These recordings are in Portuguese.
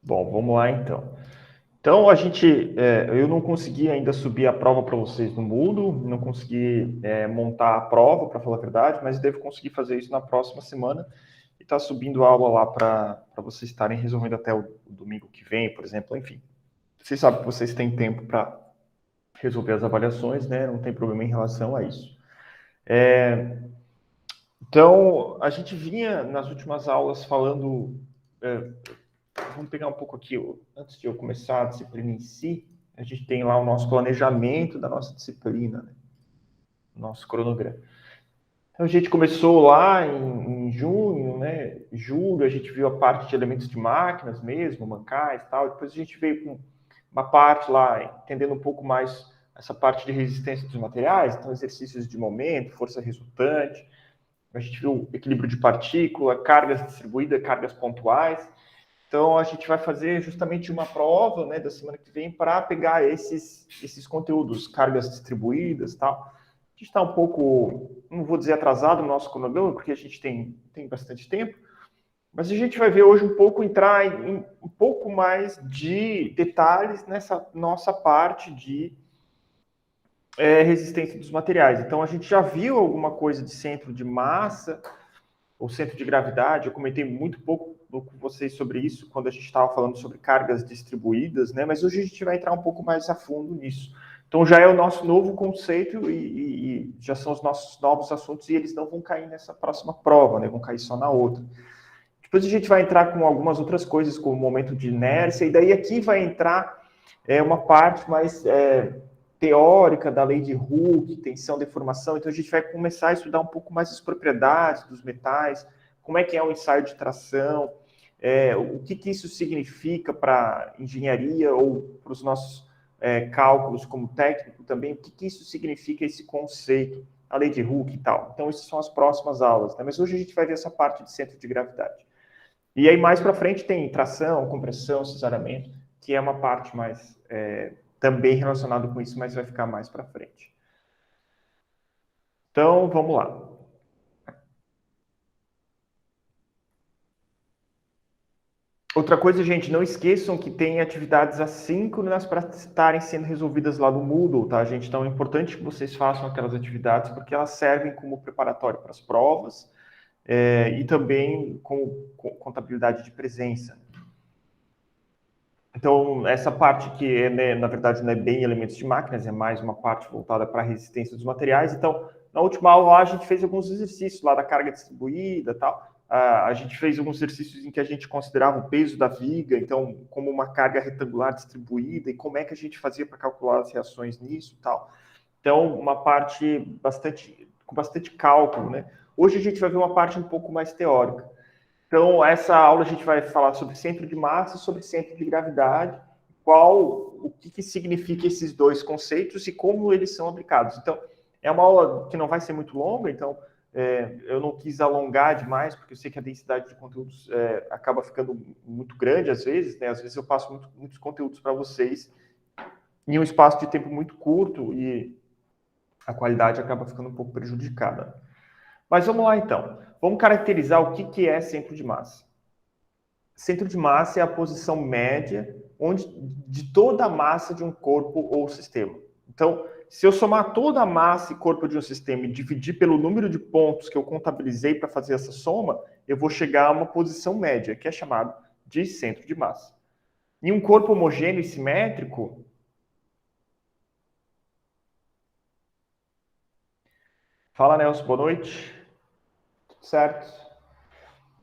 Bom, vamos lá então. Então, eu não consegui ainda subir a prova para vocês no Moodle, não consegui montar a prova, para falar a verdade, mas devo conseguir fazer isso na próxima semana e está subindo a aula lá para vocês estarem resolvendo até o domingo que vem, por exemplo, enfim. Vocês sabem que vocês têm tempo para resolver as avaliações, né? Não tem problema em relação a isso. Então, a gente vinha nas últimas aulas falando. Vamos pegar um pouco aqui, antes de eu começar a disciplina em si, a gente tem lá o nosso planejamento da nossa disciplina, né? Nosso cronograma. Então, a gente começou lá em junho, né? Julho, a gente viu a parte de elementos de máquinas mesmo, mancais e tal. Depois a gente veio com uma parte lá, entendendo um pouco mais essa parte de resistência dos materiais, então exercícios de momento, força resultante. A gente viu equilíbrio de partícula, cargas distribuídas, cargas pontuais. Então, a gente vai fazer justamente uma prova, né, da semana que vem para pegar esses conteúdos, cargas distribuídas e tal. A gente está um pouco, não vou dizer atrasado no nosso cronograma, porque a gente tem bastante tempo, mas a gente vai ver hoje um pouco, entrar em um pouco mais de detalhes nessa nossa parte de resistência dos materiais. Então, a gente já viu alguma coisa de centro de massa, o centro de gravidade. Eu comentei muito pouco com vocês sobre isso quando a gente estava falando sobre cargas distribuídas, né? Mas hoje a gente vai entrar um pouco mais a fundo nisso. Então já é o nosso novo conceito e já são os nossos novos assuntos e eles não vão cair nessa próxima prova, né? Vão cair só na outra. Depois a gente vai entrar com algumas outras coisas, como o momento de inércia, e daí aqui vai entrar uma parte mais teórica da lei de Hooke, tensão, deformação. Então a gente vai começar a estudar um pouco mais as propriedades dos metais, como é que é o ensaio de tração, o que isso significa para engenharia ou para os nossos cálculos como técnico também, o que isso significa esse conceito, a lei de Hooke e tal. Então essas são as próximas aulas, né? Mas hoje a gente vai ver essa parte de centro de gravidade. E aí mais para frente tem tração, compressão, cisaramento, que é uma parte mais também relacionada com isso, mas vai ficar mais para frente. Então, vamos lá. Outra coisa, gente, não esqueçam que tem atividades assíncronas para estarem sendo resolvidas lá no Moodle, tá, gente? Então é importante que vocês façam aquelas atividades, porque elas servem como preparatório para as provas e também com contabilidade de presença. Então, essa parte que, né, na verdade, não é bem elementos de máquinas, é mais uma parte voltada para a resistência dos materiais. Então, na última aula lá, a gente fez alguns exercícios lá da carga distribuída e tal. A gente fez alguns exercícios em que a gente considerava o peso da viga, então, como uma carga retangular distribuída, e como é que a gente fazia para calcular as reações nisso e tal. Então, uma parte com bastante cálculo, né? Hoje a gente vai ver uma parte um pouco mais teórica. Então, essa aula a gente vai falar sobre centro de massa e sobre centro de gravidade, o que significa esses dois conceitos e como eles são aplicados. Então, é uma aula que não vai ser muito longa, então eu não quis alongar demais, porque eu sei que a densidade de conteúdos acaba ficando muito grande às vezes, né? Às vezes eu passo muitos conteúdos para vocês em um espaço de tempo muito curto e a qualidade acaba ficando um pouco prejudicada. Mas vamos lá então. Vamos caracterizar o que é centro de massa. Centro de massa é a posição média de toda a massa de um corpo ou sistema. Então, se eu somar toda a massa e corpo de um sistema e dividir pelo número de pontos que eu contabilizei para fazer essa soma, eu vou chegar a uma posição média, que é chamado de centro de massa. Em um corpo homogêneo e simétrico, fala, Nelson, boa noite. Tudo certo?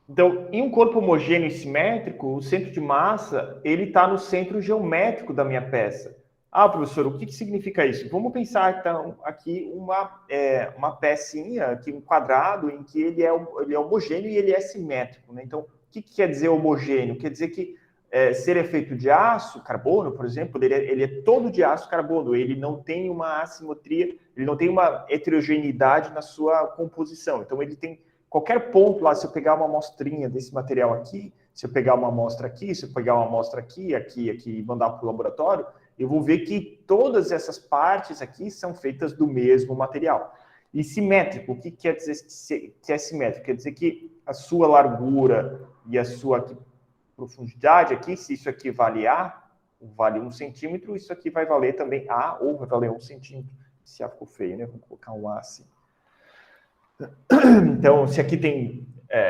Então, em um corpo homogêneo e simétrico, o centro de massa ele está no centro geométrico da minha peça. Ah, professor, o que significa isso? Vamos pensar, então, aqui uma pecinha, aqui um quadrado, em que ele é homogêneo e ele é simétrico. Né? Então, o que quer dizer homogêneo? Quer dizer que se ele é feito de aço, carbono, por exemplo, ele é todo de aço, carbono. Ele não tem uma assimetria, ele não tem uma heterogeneidade na sua composição. Então, ele tem qualquer ponto lá, se eu pegar uma amostrinha desse material aqui, se eu pegar uma amostra aqui, se eu pegar uma amostra aqui, e mandar para o laboratório, eu vou ver que todas essas partes aqui são feitas do mesmo material. E simétrico, o que quer dizer que é simétrico? Quer dizer que a sua largura e a sua, aqui, profundidade aqui, se isso aqui vale A, vale 1 centímetro, isso aqui vai valer também A, ou vai valer 1 centímetro. Se A ficou feio, né? Vamos colocar um A assim. Então, se aqui tem,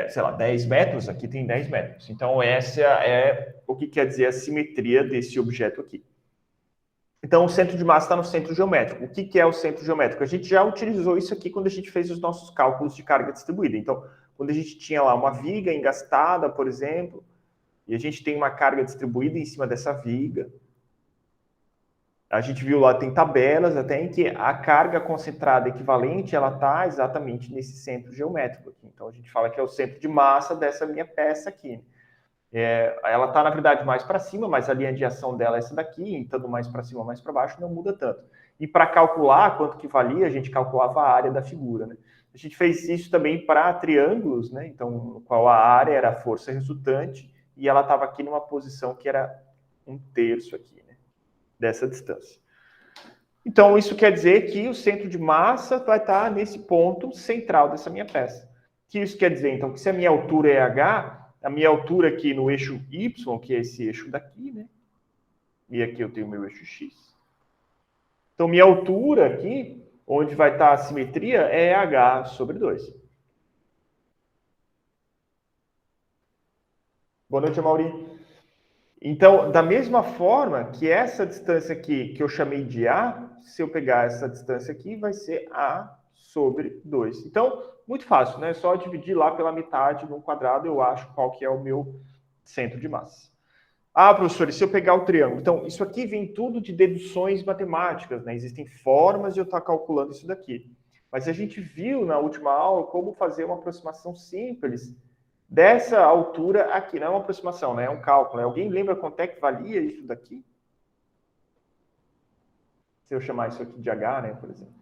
sei lá, 10 metros, aqui tem 10 metros. Então, essa é o que quer dizer a simetria desse objeto aqui. Então, o centro de massa está no centro geométrico. O que é o centro geométrico? A gente já utilizou isso aqui quando a gente fez os nossos cálculos de carga distribuída. Então, quando a gente tinha lá uma viga engastada, por exemplo, e a gente tem uma carga distribuída em cima dessa viga, a gente viu lá, tem tabelas até em que a carga concentrada equivalente, ela está exatamente nesse centro geométrico aqui. Então, a gente fala que é o centro de massa dessa minha peça aqui. Ela está, na verdade, mais para cima, mas a linha de ação dela é essa daqui, então mais para cima, mais para baixo, não muda tanto. E para calcular quanto que valia, a gente calculava a área da figura, né? A gente fez isso também para triângulos, né? Então, no qual a área era a força resultante, e ela estava aqui numa posição que era 1/3 aqui, né? Dessa distância. Então, isso quer dizer que o centro de massa vai estar nesse ponto central dessa minha peça. O que isso quer dizer? Então, que se a minha altura é h, a minha altura aqui no eixo y, que é esse eixo daqui, né? E aqui eu tenho o meu eixo x. Então, minha altura aqui, onde vai estar a simetria, é h sobre 2. Boa noite, Mauri. Então, da mesma forma que essa distância aqui, que eu chamei de A, se eu pegar essa distância aqui, vai ser A sobre 2. Então, muito fácil, né? É só dividir lá pela metade no quadrado, eu acho qual que é o meu centro de massa. Ah, professor, e se eu pegar o triângulo? Então, isso aqui vem tudo de deduções matemáticas, né? Existem formas de eu estar calculando isso daqui. Mas a gente viu na última aula como fazer uma aproximação simples dessa altura aqui. Não é uma aproximação, né? É um cálculo. Né? Alguém lembra quanto é que valia isso daqui? Se eu chamar isso aqui de H, né, por exemplo.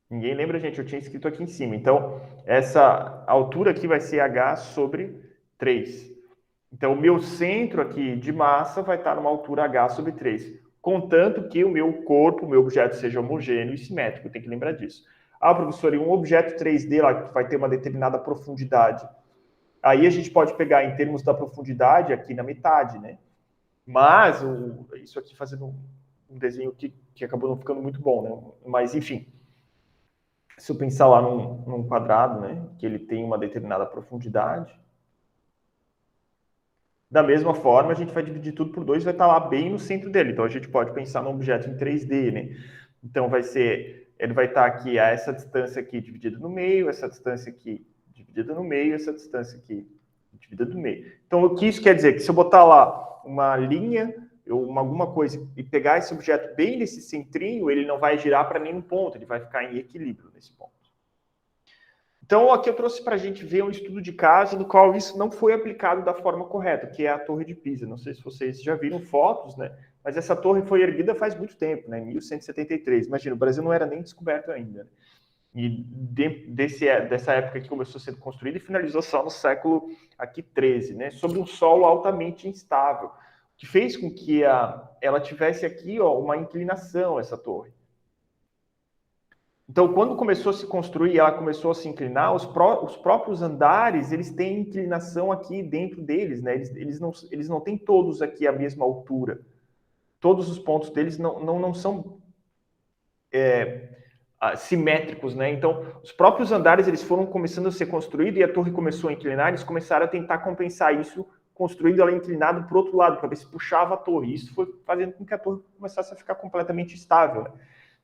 Ninguém lembra, gente? Eu tinha escrito aqui em cima. Então, essa altura aqui vai ser H sobre 3. Então, o meu centro aqui de massa vai estar numa altura H sobre 3. Contanto que o meu corpo, o meu objeto seja homogêneo e simétrico. Tem que lembrar disso. Ah, professor, e um objeto 3D lá que vai ter uma determinada profundidade. Aí a gente pode pegar em termos da profundidade aqui na metade, né? Mas, isso aqui fazendo um desenho que acabou não ficando muito bom, né? Mas, enfim, se eu pensar lá num quadrado, né? Que ele tem uma determinada profundidade, da mesma forma, a gente vai dividir tudo por 2 e vai estar lá bem no centro dele. Então, a gente pode pensar num objeto em 3D, né? Então, ele vai estar aqui a essa distância aqui dividida no meio, essa distância aqui dividida no meio, essa distância aqui dividida no meio. Então, o que isso quer dizer? Que se eu botar lá uma linha, alguma coisa, e pegar esse objeto bem nesse centrinho, ele não vai girar para nenhum ponto, ele vai ficar em equilíbrio nesse ponto. Então, aqui eu trouxe para a gente ver um estudo de caso no qual isso não foi aplicado da forma correta, que é a Torre de Pisa. Não sei se vocês já viram fotos, né? Mas essa torre foi erguida faz muito tempo, né? Em 1173. Imagina, o Brasil não era nem descoberto ainda. Né? E dessa época que começou a ser construída e finalizou só no século aqui 13, né? Sobre um solo altamente instável, que fez com que ela tivesse aqui uma inclinação, essa torre. Então, quando começou a se construir, ela começou a se inclinar, os próprios andares, eles têm inclinação aqui dentro deles, né? Eles não têm todos aqui a mesma altura. Todos os pontos deles não são simétricos, né? Então, os próprios andares, eles foram começando a ser construídos e a torre começou a inclinar, eles começaram a tentar compensar isso, construindo ela inclinada para o outro lado, para ver se puxava a torre. Isso foi fazendo com que a torre começasse a ficar completamente estável, né?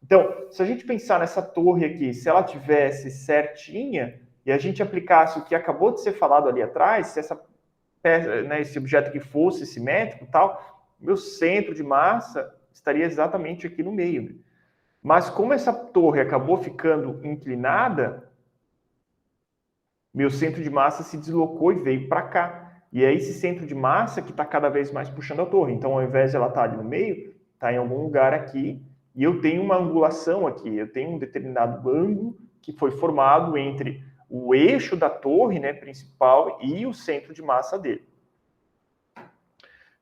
Então, se a gente pensar nessa torre aqui, se ela tivesse certinha e a gente aplicasse o que acabou de ser falado ali atrás, se esse objeto aqui fosse simétrico e tal, meu centro de massa estaria exatamente aqui no meio. Mas como essa torre acabou ficando inclinada, meu centro de massa se deslocou e veio para cá. E é esse centro de massa que está cada vez mais puxando a torre. Então, ao invés de ela estar ali no meio, está em algum lugar aqui. E eu tenho uma angulação aqui, eu tenho um determinado ângulo que foi formado entre o eixo da torre, né, principal, e o centro de massa dele.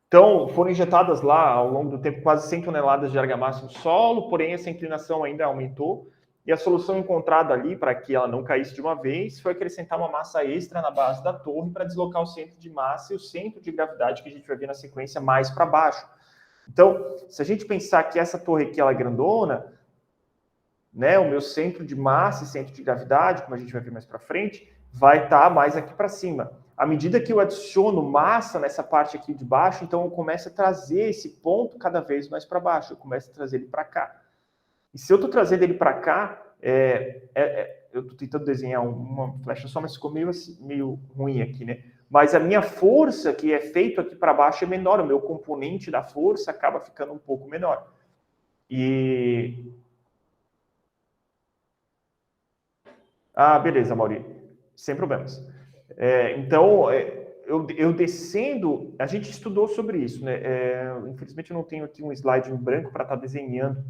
Então, foram injetadas lá, ao longo do tempo, quase 100 toneladas de argamassa no solo, porém essa inclinação ainda aumentou, e a solução encontrada ali para que ela não caísse de uma vez foi acrescentar uma massa extra na base da torre para deslocar o centro de massa e o centro de gravidade que a gente vai ver na sequência mais para baixo. Então, se a gente pensar que essa torre aqui ela é grandona, né, o meu centro de massa e centro de gravidade, como a gente vai ver mais para frente, vai estar mais aqui para cima. À medida que eu adiciono massa nessa parte aqui de baixo, então eu começo a trazer esse ponto cada vez mais para baixo, eu começo a trazer ele para cá. E se eu estou trazendo ele para cá, eu estou tentando desenhar uma flecha só, mas ficou meio ruim aqui, né? Mas a minha força que é feito aqui para baixo é menor, o meu componente da força acaba ficando um pouco menor. Beleza, Mauri. Sem problemas. Então, eu descendo, a gente estudou sobre isso, né? Infelizmente eu não tenho aqui um slide em branco para estar desenhando.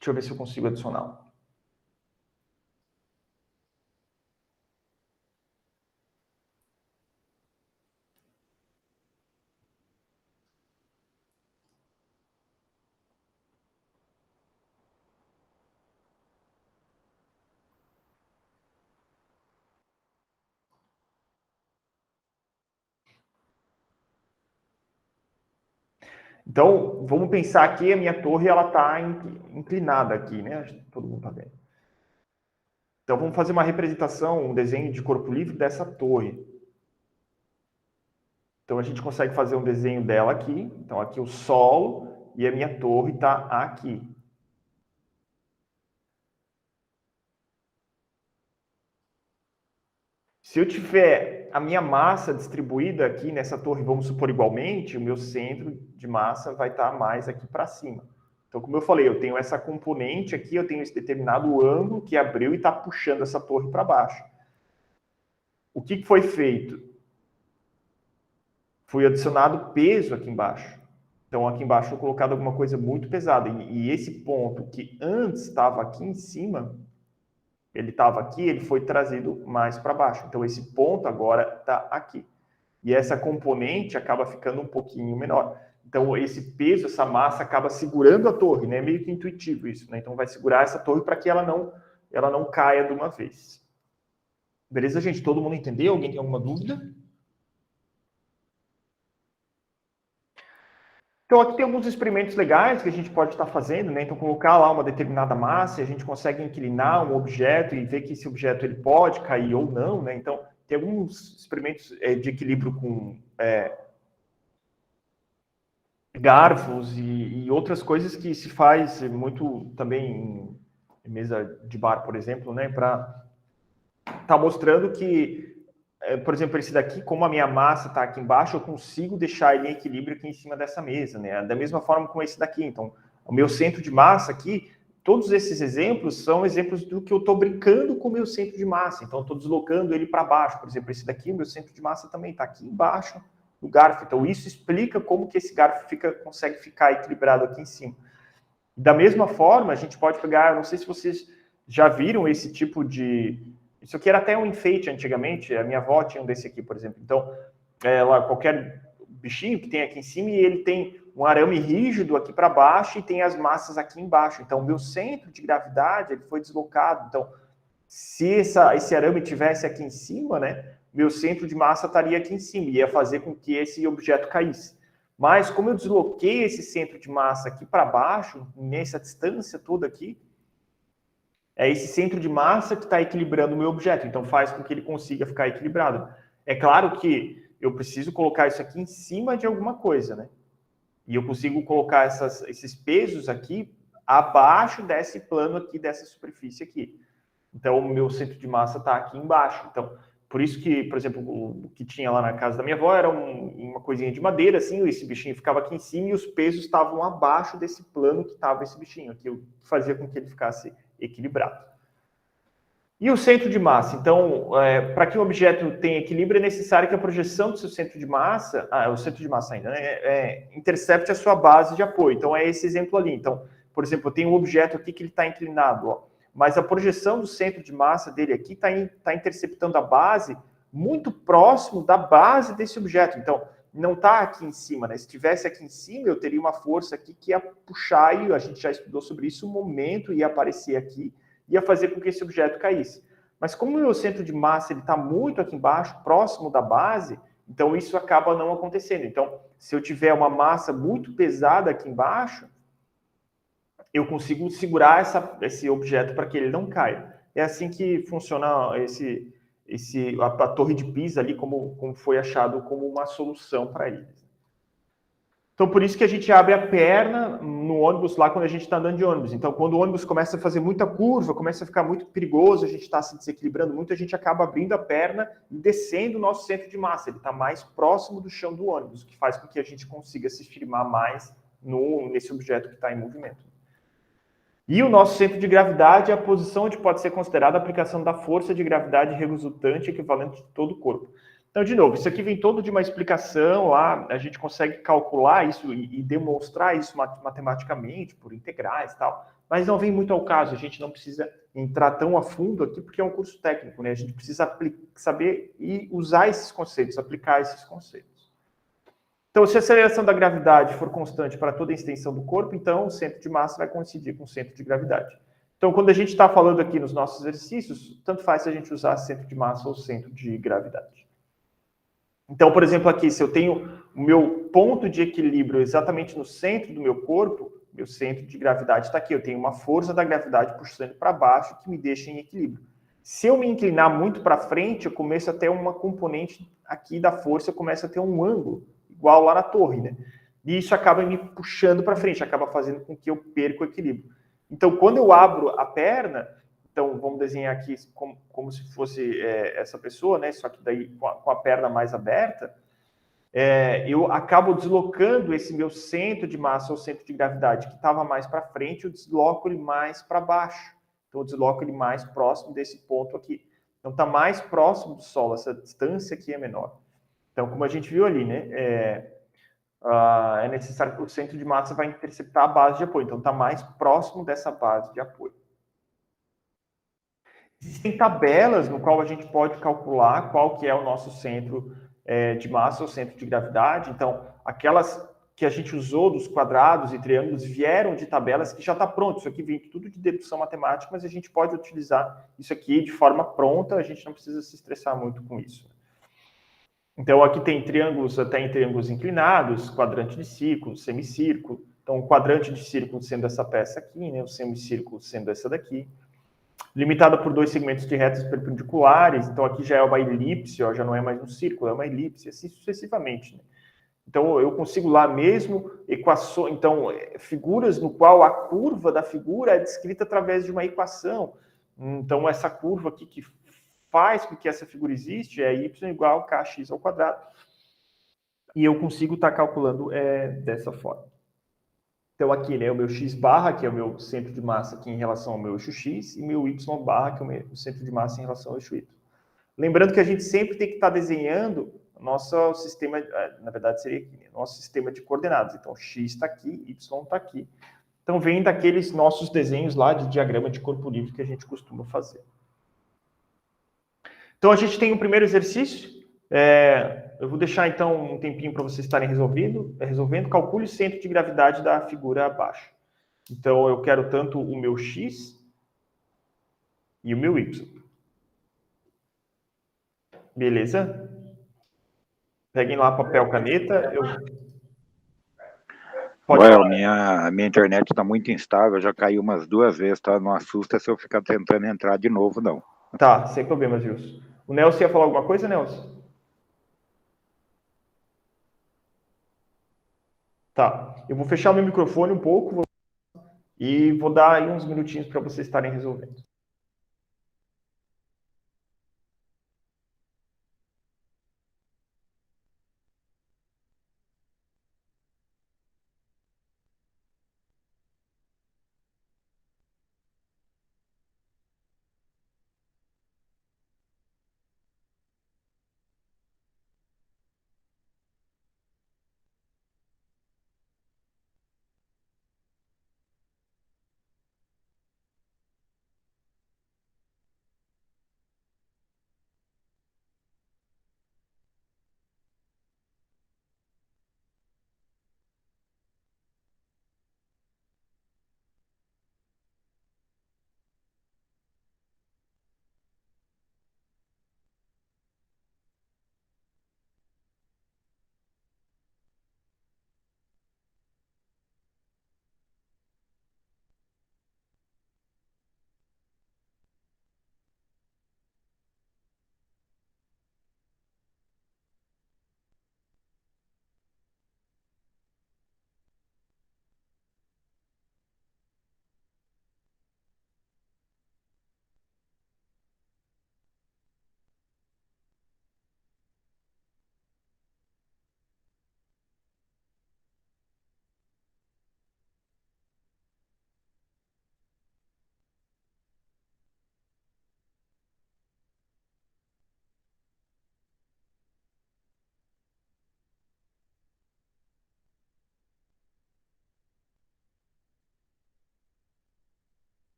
Deixa eu ver se eu consigo adicionar. Então, vamos pensar aqui, a minha torre ela está inclinada aqui, né? Acho que todo mundo está vendo. Então, vamos fazer uma representação, um desenho de corpo livre dessa torre. Então, a gente consegue fazer um desenho dela aqui. Então, aqui o solo e a minha torre está aqui. Se eu tiver a minha massa distribuída aqui nessa torre, vamos supor igualmente, o meu centro de massa vai estar mais aqui para cima. Então, como eu falei, eu tenho essa componente aqui, eu tenho esse determinado ângulo que abriu e está puxando essa torre para baixo. O que foi feito? Foi adicionado peso aqui embaixo. Então, aqui embaixo foi colocado alguma coisa muito pesada. E esse ponto que antes estava aqui em cima, ele estava aqui, ele foi trazido mais para baixo. Então, esse ponto agora está aqui. E essa componente acaba ficando um pouquinho menor. Então, esse peso, essa massa, acaba segurando a torre, né? É meio que intuitivo isso, né? Então, vai segurar essa torre para que ela não caia de uma vez. Beleza, gente? Todo mundo entendeu? Alguém tem alguma dúvida? Então, aqui tem alguns experimentos legais que a gente pode estar fazendo, né? Então, colocar lá uma determinada massa, a gente consegue inclinar um objeto e ver que esse objeto ele pode cair ou não, né? Então, tem alguns experimentos de equilíbrio com garfos e outras coisas que se faz muito também em mesa de bar, por exemplo, né? Para estar mostrando que, por exemplo, esse daqui, como a minha massa está aqui embaixo, eu consigo deixar ele em equilíbrio aqui em cima dessa mesa, né? Da mesma forma com esse daqui. Então, o meu centro de massa aqui, todos esses exemplos são exemplos do que eu estou brincando com o meu centro de massa. Então, eu estou deslocando ele para baixo. Por exemplo, esse daqui, o meu centro de massa também está aqui embaixo do garfo. Então, isso explica como que esse garfo consegue ficar equilibrado aqui em cima. Da mesma forma, a gente pode pegar, não sei se vocês já viram esse tipo de... Isso aqui era até um enfeite antigamente, a minha avó tinha um desse aqui, por exemplo. Então, lá, qualquer bichinho que tem aqui em cima, e ele tem um arame rígido aqui para baixo e tem as massas aqui embaixo. Então, o meu centro de gravidade ele foi deslocado. Então, se esse arame tivesse aqui em cima, né, meu centro de massa estaria aqui em cima, e ia fazer com que esse objeto caísse. Mas, como eu desloquei esse centro de massa aqui para baixo, nessa distância toda aqui, é esse centro de massa que está equilibrando o meu objeto, então faz com que ele consiga ficar equilibrado. É claro que eu preciso colocar isso aqui em cima de alguma coisa, né? E eu consigo colocar esses pesos aqui abaixo desse plano aqui, dessa superfície aqui. Então, o meu centro de massa está aqui embaixo. Então, por isso que, por exemplo, o que tinha lá na casa da minha avó era uma coisinha de madeira, assim, esse bichinho ficava aqui em cima e os pesos estavam abaixo desse plano que estava esse bichinho aqui, o que fazia com que ele ficasse equilibrado. E o centro de massa? Então, para que o objeto tenha equilíbrio, é necessário que a projeção do seu centro de massa, o centro de massa ainda, né, intercepte a sua base de apoio. Então, é esse exemplo ali. Então, por exemplo, eu tenho um objeto aqui que ele está inclinado, ó, mas a projeção do centro de massa dele aqui está interceptando a base muito próximo da base desse objeto. Então, não está aqui em cima, né? Se estivesse aqui em cima, eu teria uma força aqui que ia puxar, e a gente já estudou sobre isso, o momento ia aparecer aqui, ia fazer com que esse objeto caísse. Mas como o meu centro de massa está muito aqui embaixo, próximo da base, então isso acaba não acontecendo. Então, se eu tiver uma massa muito pesada aqui embaixo, eu consigo segurar esse objeto para que ele não caia. É assim que funciona a Torre de Pisa ali, como foi achado como uma solução para eles. Então, por isso que a gente abre a perna no ônibus lá quando a gente está andando de ônibus. Então, quando o ônibus começa a fazer muita curva, começa a ficar muito perigoso, a gente está se desequilibrando muito, a gente acaba abrindo a perna e descendo o nosso centro de massa. Ele está mais próximo do chão do ônibus, o que faz com que a gente consiga se firmar mais nesse objeto que está em movimento. E o nosso centro de gravidade é a posição onde pode ser considerada a aplicação da força de gravidade resultante equivalente de todo o corpo. Então, de novo, isso aqui vem todo de uma explicação lá, a gente consegue calcular isso e demonstrar isso matematicamente, por integrais e tal, mas não vem muito ao caso, a gente não precisa entrar tão a fundo aqui, porque é um curso técnico, né? A gente precisa saber e usar esses conceitos, aplicar esses conceitos. Então, se a aceleração da gravidade for constante para toda a extensão do corpo, então o centro de massa vai coincidir com o centro de gravidade. Então, quando a gente está falando aqui nos nossos exercícios, tanto faz se a gente usar centro de massa ou centro de gravidade. Então, por exemplo, aqui, se eu tenho o meu ponto de equilíbrio exatamente no centro do meu corpo, meu centro de gravidade está aqui. Eu tenho uma força da gravidade puxando para baixo que me deixa em equilíbrio. Se eu me inclinar muito para frente, eu começo a ter uma componente aqui da força, eu começo a ter um ângulo, igual lá na torre, né? E isso acaba me puxando para frente, acaba fazendo com que eu perca o equilíbrio. Então, quando eu abro a perna, então vamos desenhar aqui como se fosse essa pessoa, né? Só que daí com a perna mais aberta, eu acabo deslocando esse meu centro de massa ou centro de gravidade que estava mais para frente, eu desloco ele mais para baixo. Então, eu desloco ele mais próximo desse ponto aqui. Então, está mais próximo do Sol, essa distância aqui é menor. Então, como a gente viu ali, né, é necessário que o centro de massa vai interceptar a base de apoio. Então, está mais próximo dessa base de apoio. Existem tabelas no qual a gente pode calcular qual que é o nosso centro de massa ou centro de gravidade. Então, aquelas que a gente usou dos quadrados e triângulos vieram de tabelas que já está pronto. Isso aqui vem tudo de dedução matemática, mas a gente pode utilizar isso aqui de forma pronta, a gente não precisa se estressar muito com isso. Então, aqui tem triângulos, até em triângulos inclinados, quadrante de círculo, semicírculo. Então, o quadrante de círculo sendo essa peça aqui, né? O semicírculo sendo essa daqui. Limitada por dois segmentos de retas perpendiculares. Então, aqui já é uma elipse, ó, já não é mais um círculo, é uma elipse, assim sucessivamente. Né? Então, eu consigo lá mesmo equações, então, figuras no qual a curva da figura é descrita através de uma equação. Então, essa curva aqui que faz com que essa figura existe é y igual a kx ao quadrado. E eu consigo estar calculando dessa forma. Então, aqui, né, o meu x barra, que é o meu centro de massa aqui em relação ao meu eixo x, e meu y barra, que é o meu centro de massa em relação ao eixo y. Lembrando que a gente sempre tem que estar desenhando nosso sistema, na verdade seria aqui, né, nosso sistema de coordenadas. Então, x está aqui, y está aqui. Então, vem daqueles nossos desenhos lá de diagrama de corpo livre que a gente costuma fazer. Então, a gente tem um primeiro exercício. Eu vou deixar, então, um tempinho para vocês estarem resolvendo. Calcule o centro de gravidade da figura abaixo. Então, eu quero tanto o meu x e o meu y. Beleza? Peguem lá papel, caneta. Pode Well, falar. minha internet está muito instável, já caiu umas 2 vezes, tá? Não assusta se eu ficar tentando entrar de novo, não. Tá, sem problemas, Wilson. O Nelson ia falar alguma coisa, Nelson? Tá. Eu vou fechar meu microfone um pouco e vou dar aí uns minutinhos para vocês estarem resolvendo.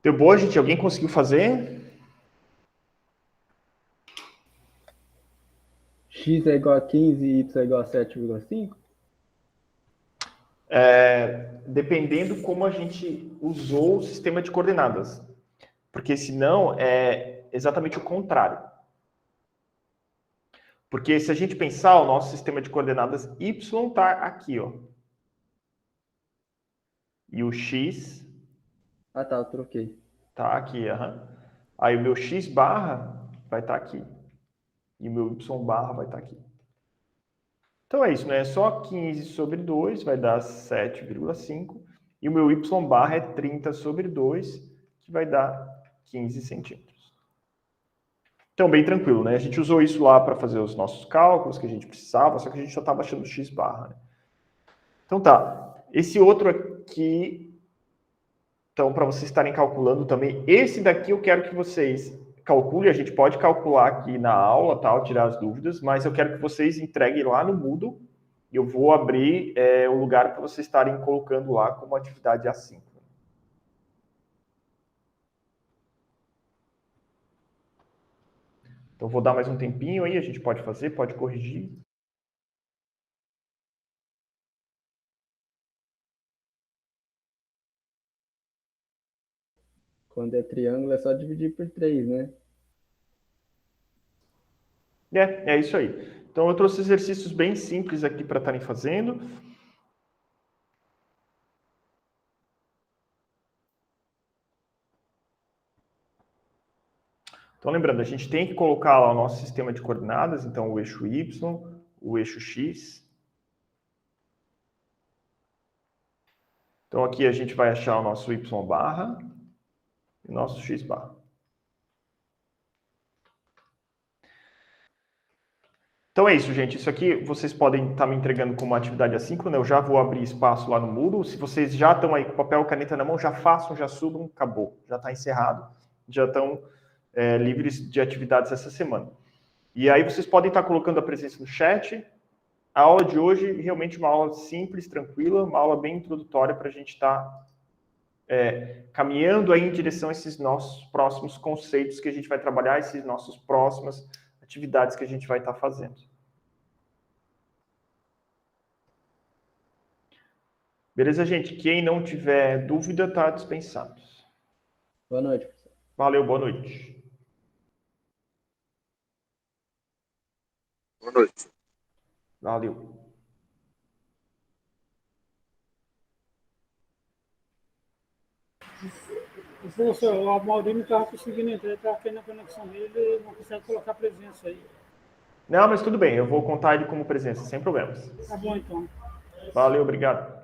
Deu boa, gente? Alguém conseguiu fazer? X é igual a 15 e Y é igual a 7,5? Dependendo como a gente usou o sistema de coordenadas. Porque senão é exatamente o contrário. Porque se a gente pensar, o nosso sistema de coordenadas y está aqui, ó. E o x Ah, tá, eu troquei. está aqui, aham. Aí o meu x barra vai estar aqui. E o meu y barra vai estar aqui. Então é isso, né? Só 15 sobre 2 vai dar 7,5. E o meu y barra é 30 sobre 2, que vai dar 15 centímetros. Então, bem tranquilo, né? A gente usou isso lá para fazer os nossos cálculos que a gente precisava, só que a gente só estava achando x barra, né? Então tá. Esse outro aqui, então, para vocês estarem calculando também, esse daqui eu quero que vocês calculem, a gente pode calcular aqui na aula, tal, tirar as dúvidas, mas eu quero que vocês entreguem lá no Moodle. Eu vou abrir o lugar para vocês estarem colocando lá como atividade assíncrona. Então, vou dar mais um tempinho aí, a gente pode fazer, pode corrigir. Quando é triângulo é só dividir por 3, né? É isso aí. Então, eu trouxe exercícios bem simples aqui para estarem fazendo. Então, lembrando, a gente tem que colocar lá o nosso sistema de coordenadas, então o eixo Y, o eixo X. Então, aqui a gente vai achar o nosso Y barra e o nosso X barra. Então é isso, gente. Isso aqui vocês podem estar me entregando como atividade assíncrona. Eu já vou abrir espaço lá no Moodle. Se vocês já estão aí com papel e caneta na mão, já façam, já subam, acabou. Já está encerrado. Já estão livres de atividades essa semana. E aí vocês podem estar colocando a presença no chat. A aula de hoje realmente uma aula simples, tranquila, uma aula bem introdutória para a gente estar caminhando aí em direção a esses nossos próximos conceitos que a gente vai trabalhar, esses nossos próximas atividades que a gente vai estar fazendo. Beleza, gente? Quem não tiver dúvida, está dispensado. Boa noite, professor. Valeu, boa noite. Boa noite. Valeu. Professor, o Amaury não estava conseguindo entrar, estava caindo a conexão dele e não consegue colocar presença aí. Não, mas tudo bem, eu vou contar ele como presença, sem problemas. Tá bom, então. Valeu, obrigado.